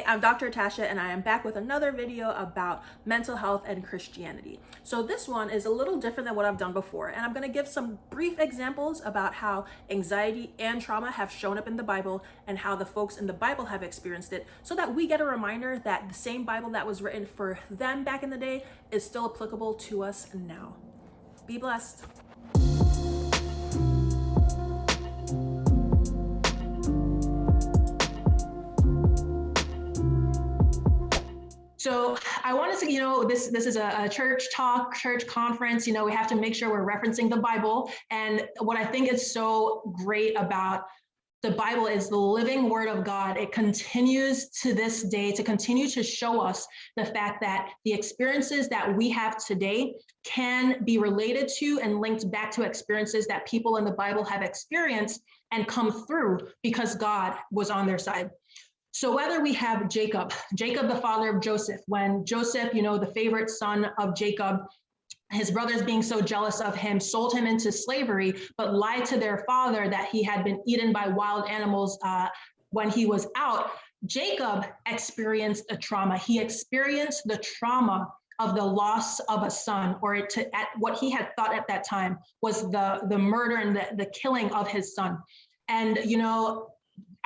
Hey, I'm Dr. Atasha and I am back with another video about mental health and Christianity. So this one is a little different than what I've done before, and I'm going to give some brief examples about how anxiety and trauma have shown up in the Bible and how the folks in the Bible have experienced it, so that we get a reminder that the same Bible that was written for them back in the day is still applicable to us now. Be blessed. So I wanted to, this is a church talk, church conference. We have to make sure we're referencing the Bible. And what I think is so great about the Bible is the living word of God. It continues to this day to continue to show us the fact that the experiences that we have today can be related to and linked back to experiences that people in the Bible have experienced and come through because God was on their side. So whether we have Jacob, the father of Joseph, when Joseph, the favorite son of Jacob, his brothers being so jealous of him, sold him into slavery, but lied to their father that he had been eaten by wild animals when he was out. Jacob experienced a trauma. He experienced the trauma of the loss of a son, or at what he had thought at that time was the murder and the killing of his son. And,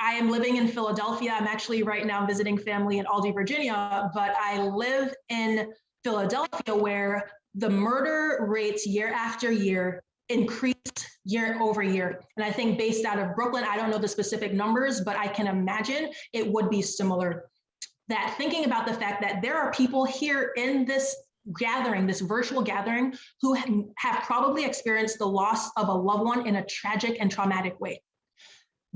I am living in Philadelphia. I'm actually right now visiting family in Aldie, Virginia, but I live in Philadelphia where the murder rates year after year increased year over year. And I think based out of Brooklyn, I don't know the specific numbers, but I can imagine it would be similar. That thinking about the fact that there are people here in this gathering, this virtual gathering, who have probably experienced the loss of a loved one in a tragic and traumatic way.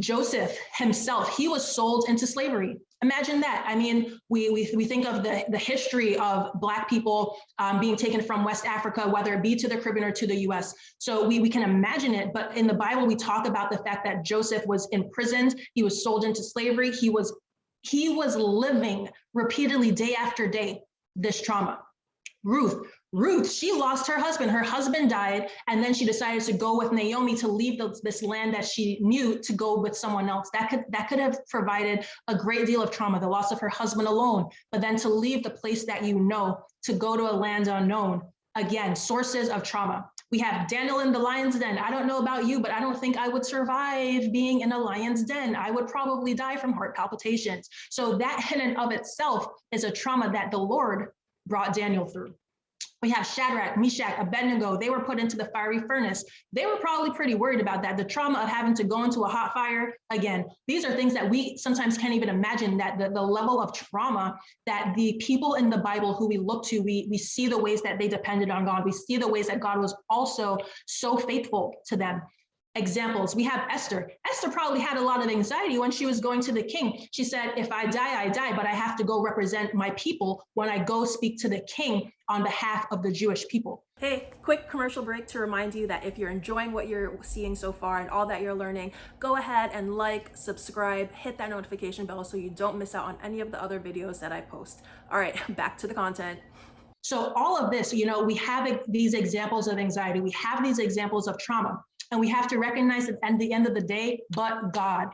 Joseph himself, he was sold into slavery. Imagine that. I mean, we think of the history of Black people being taken from West Africa, whether it be to the Caribbean or to the US. So we can imagine it, but in the Bible, we talk about the fact that Joseph was imprisoned, he was sold into slavery, he was living repeatedly day after day this trauma. Ruth, she lost her husband. Her husband died, and then she decided to go with Naomi to leave this land that she knew to go with someone else. That could have provided a great deal of trauma, the loss of her husband alone, but then to leave the place that you know, to go to a land unknown. Again, sources of trauma. We have Daniel in the lion's den. I don't know about you, but I don't think I would survive being in a lion's den. I would probably die from heart palpitations. So that in and of itself is a trauma that the Lord brought Daniel through. We have Shadrach, Meshach, Abednego. They were put into the fiery furnace. They were probably pretty worried about that. The trauma of having to go into a hot fire. Again, these are things that we sometimes can't even imagine, that the level of trauma that the people in the Bible who we look to, we see the ways that they depended on God. We see the ways that God was also so faithful to them. Examples, we have Esther. Esther probably had a lot of anxiety when she was going to the king. She said, if I die, I die, but I have to go represent my people when I go speak to the king on behalf of the Jewish people. Hey, quick commercial break to remind you that if you're enjoying what you're seeing so far and all that you're learning, go ahead and like, subscribe, hit that notification bell so you don't miss out on any of the other videos that I post. All right, back to the content. So all of this, we have these examples of anxiety. We have these examples of trauma. And we have to recognize that at the end of the day, but God.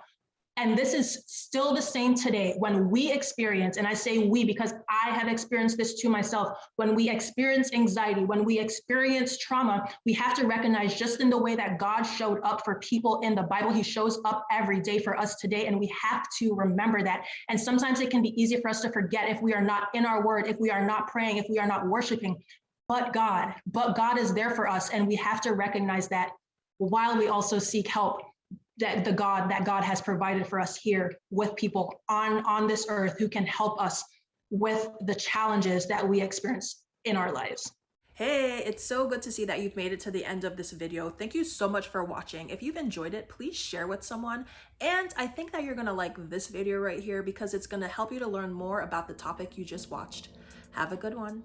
And this is still the same today when we experience, and I say we because I have experienced this too myself, when we experience anxiety, when we experience trauma, we have to recognize, just in the way that God showed up for people in the Bible, he shows up every day for us today. And we have to remember that. And sometimes it can be easy for us to forget if we are not in our word, if we are not praying, if we are not worshiping. But God is there for us. And we have to recognize that, while we also seek help that God has provided for us here with people on this earth who can help us with the challenges that we experience in our lives. Hey, it's so good to see that you've made it to the end of this video. Thank you so much for watching. If you've enjoyed it, please share with someone. And I think that you're gonna like this video right here because it's gonna help you to learn more about the topic you just watched. Have a good one.